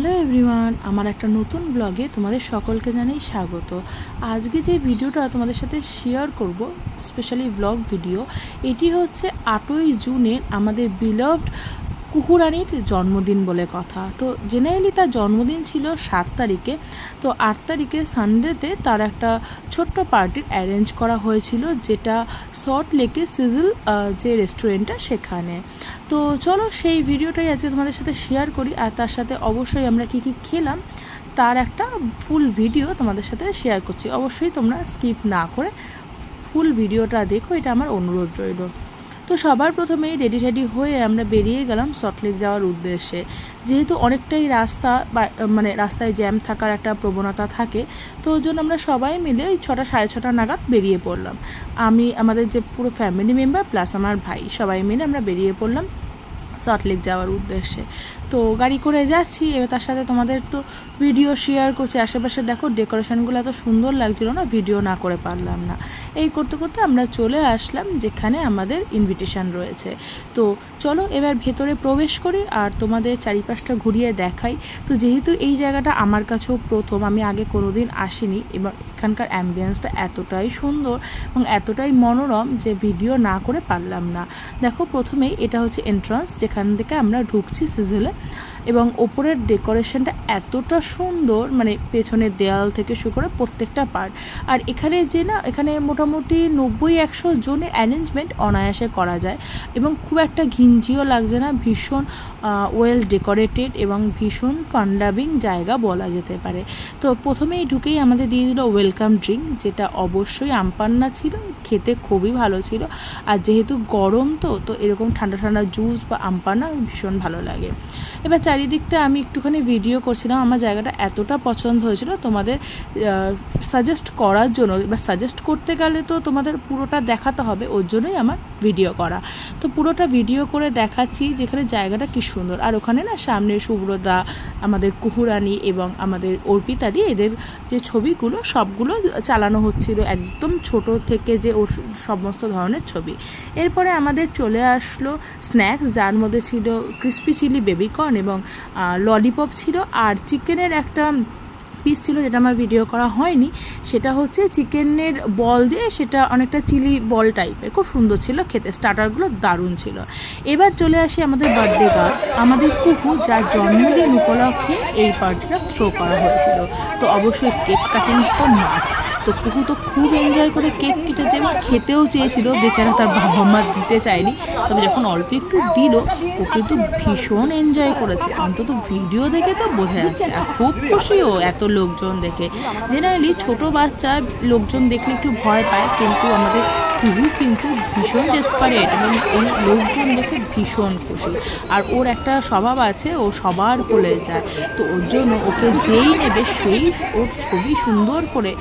Hello everyone, আমার একটা নতুন ব্লগে তোমাদের সকলকে জানাই স্বাগত। আজকে যে ভিডিওটা তোমাদের সাথে শেয়ার করব, স্পেশালি ব্লগ ভিডিও, এটি হচ্ছে 8ই জুনের আমাদের বিলাভড কুহু রানীর জন্মদিন বলে কথা। তো জেনারেলি তার জন্মদিন ছিল 7 তারিখে, তো 8 তারিখে সানডেতে তার একটা ছোট্ট পার্টির অ্যারেঞ্জ করা হয়েছিল, যেটা সল্ট লেকে সিজল যে রেস্টুরেন্টটা সেখানে। তো চলো সেই ভিডিওটাই আজকে তোমাদের সাথে শেয়ার করি, আর তার সাথে অবশ্যই আমরা কী কী খেলাম তার একটা ফুল ভিডিও তোমাদের সাথে শেয়ার করছি। অবশ্যই তোমরা স্কিপ না করে ফুল ভিডিওটা দেখো, এটা আমার অনুরোধ রইল। তো সবার প্রথমেই রেডি হয়ে আমরা বেরিয়ে গেলাম সল্টলেক যাওয়ার উদ্দেশ্যে। যেহেতু অনেকটাই রাস্তা মানে রাস্তায় জ্যাম থাকার একটা প্রবণতা থাকে, তো ওই জন্য আমরা সবাই মিলে 6টা সাড়ে 6টা নাগাদ বেরিয়ে পড়লাম। আমাদের যে পুরো ফ্যামিলি মেম্বার প্লাস আমার ভাই সবাই মিলে আমরা বেরিয়ে পড়লাম সল্টলেক যাওয়ার উদ্দেশ্যে। তো গাড়ি করে যাচ্ছি, এবার তার সাথে তোমাদের তো ভিডিও শেয়ার করছি। আশেপাশে দেখো ডেকোরেশনগুলো এত সুন্দর লাগছিল না, ভিডিও না করে পারলাম না। এই করতে করতে আমরা চলে আসলাম যেখানে আমাদের ইনভিটেশন রয়েছে। তো চলো এবার ভেতরে প্রবেশ করি আর তোমাদের চারিপাশটা ঘুরিয়ে দেখাই। তো যেহেতু এই জায়গাটা আমার কাছেও প্রথম, আমি আগে কোনোদিন আসিনি, এবং এখানকার অ্যাম্বিয়েন্সটা এতটাই সুন্দর এবং এতটাই মনোরম যে ভিডিও না করে পারলাম না। দেখো প্রথমেই এটা হচ্ছে এন্ট্রান্স, যেখান থেকে আমরা ঢুকছি সিজলে, এবং ওপরের ডেকোরেশনটা এতটা সুন্দর, মানে পেছনের দেয়াল থেকে শুরু করে প্রত্যেকটা পার্ট। আর এখানে এখানে মোটামুটি 90-100 জনের অ্যারেঞ্জমেন্ট অনায়াসে করা যায়, এবং খুব একটা ঘিঞ্জিও লাগছে না। ভীষণ ওয়েল ডেকোরেটেড এবং ভীষণ ফান লাভিং জায়গা বলা যেতে পারে। তো প্রথমেই ঢুকেই আমাদের দিয়ে দিল ওয়েলকাম ড্রিঙ্ক, যেটা অবশ্যই আমপান্না ছিল, খেতে খুবই ভালো ছিল। আর যেহেতু গরম তো এরকম ঠান্ডা ঠান্ডা জুস বা আমপান্না ভীষণ ভালো লাগে। এবার চারিদিকটা আমি একটুখানি ভিডিও করছিলাম, আমার জায়গাটা এতটা পছন্দ হয়েছিল তোমাদের সাজেস্ট করার জন্য। এবার সাজেস্ট করতে গেলে তো তোমাদের পুরোটা দেখাতে হবে, ওর জন্যই আমার ভিডিও করা। তো পুরোটা ভিডিও করে দেখাচ্ছি যেখানে জায়গাটা কি সুন্দর। আর ওখানে না সামনে শুভ্রদা, আমাদের কুহু রানী এবং আমাদের অর্পিতা দি, এদের যে ছবিগুলো সবগুলো চালানো হচ্ছিল, একদম ছোট থেকে যে ওর সমস্ত ধরনের ছবি। এরপরে আমাদের চলে আসলো স্ন্যাক্স, যার মধ্যে ছিল ক্রিসপি চিলি বেবিকর্ন এবং ললিপপ ছিল, আর চিকেনের একটা পিস ছিল যেটা আমার ভিডিও করা হয়নি। সেটা হচ্ছে চিকেনের বল দিয়ে, সেটা অনেকটা চিলি বল টাইপের, খুব সুন্দর ছিল খেতে, স্টার্টারগুলো দারুণ ছিল। এবার চলে আসি আমাদের বার্থডে গার্ল, আমাদের কুকু, যার জন্মদিন উপলক্ষে এই পার্টিটা থ্রো করা হয়েছিল। তো অবশ্যই কেক কাটিং তো মাস্ট। তো কুকু তো খুব এনজয় করে কেক কেটেছে এবং খেতেও চেয়েছিল, বেচারা তার বাবা মা দিতে চায়নি, তবে যখন অল্প একটু দিল ও কিন্তু ভীষণ এনজয় করেছে, অন্তত ভিডিও দেখে তো বোঝা যাচ্ছে। আর খুব খুশিও এত লোকজন দেখে। জেনারেলি ছোট বাচ্চা লোকজন দেখলে একটু ভয় পায়, কিন্তু আমাদের কুহু কিন্তু ভীষণ ডেসপারেট এবং এই লোকজন দেখে ভীষণ খুশি। আর ওর একটা স্বভাব আছে, ও সবার কোলে যায়, তো ওর জন্য ওকে যেই নেবে সেই ওর ছবি সুন্দর করে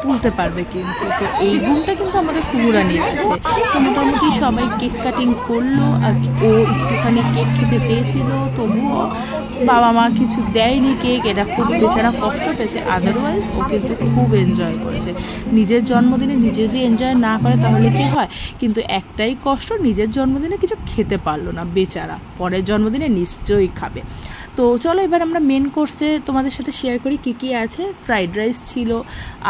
তুলতে পারবে। কিন্তু তো এই গুণটা কিন্তু আমাদের কুহু রানীর আছে। তো মোটামুটি সবাই কেক কাটিং করলো, আর ও একটুখানি কেক খেতে চেয়েছিল, তবুও বাবা মা কিছু দেয়নি কেক, এটা খুব বেচারা কষ্ট পেয়েছে। আদারওয়াইজ ও কিন্তু খুব এনজয় করেছে। নিজের জন্মদিনে নিজে যদি এনজয় না করে তাহলে কি হয়, কিন্তু একটাই কষ্ট, নিজের জন্মদিনে কিছু খেতে পারলো না বেচারা, পরের জন্মদিনে নিশ্চয়ই খাবে। তো চলো এবার আমরা মেন কোর্সে তোমাদের সাথে শেয়ার করি কী কী আছে। ফ্রাইড রাইস ছিল,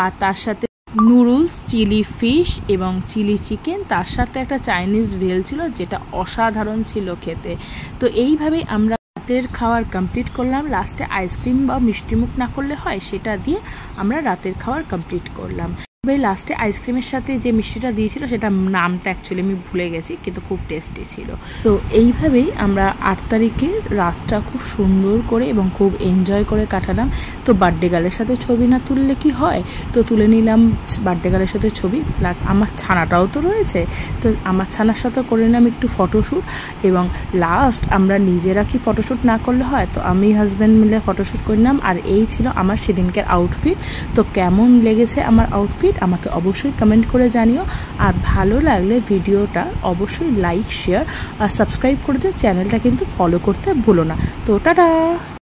আর তার সাথে নুডলস, চিলি ফিশ এবং চিলি চিকেন, তার সাথে একটা চাইনিজ ভেল ছিল, যেটা অসাধারণ ছিল খেতে। তো এইভাবেই আমরা রাতের খাওয়ার কমপ্লিট করলাম। লাস্টে আইসক্রিম বা মিষ্টিমুখ না করলে হয়, সেটা দিয়ে আমরা রাতের খাওয়ার কমপ্লিট করলাম। ভাই লাস্টে আইসক্রিমের সাথে যে মিষ্টিটা দিয়েছিল সেটা নামটা অ্যাকচুয়ালি আমি ভুলে গেছি, কিন্তু খুব টেস্টি ছিল। তো এইভাবেই আমরা 8 তারিখে রাতটা খুব সুন্দর করে এবং খুব এনজয় করে কাটালাম। তো বার্থডে গার্লের সাথে ছবি না তুললে কি হয়, তো তুলে নিলাম বার্থডে গার্লের সাথে ছবি, প্লাস আমার ছানাটাও তো রয়েছে, তো আমার ছানার সাথে করে নিলাম একটু ফটোশ্যুট। এবং লাস্ট আমরা নিজেরা কি ফটোশ্যুট না করলে হয়, তো আমি হাজব্যান্ড মিলে ফটোশ্যুট করে নিলাম। আর এই ছিল আমার সেদিনকার আউটফিট। তো কেমন লেগেছে আমার আউটফিট আমাকে অবশ্যই কমেন্ট করে জানিও। আর ভালো লাগলে ভিডিওটা অবশ্যই লাইক, শেয়ার আর সাবস্ক্রাইব করে দিও। চ্যানেলটা কিন্তু ফলো করতে ভুলো না। তো টাটা।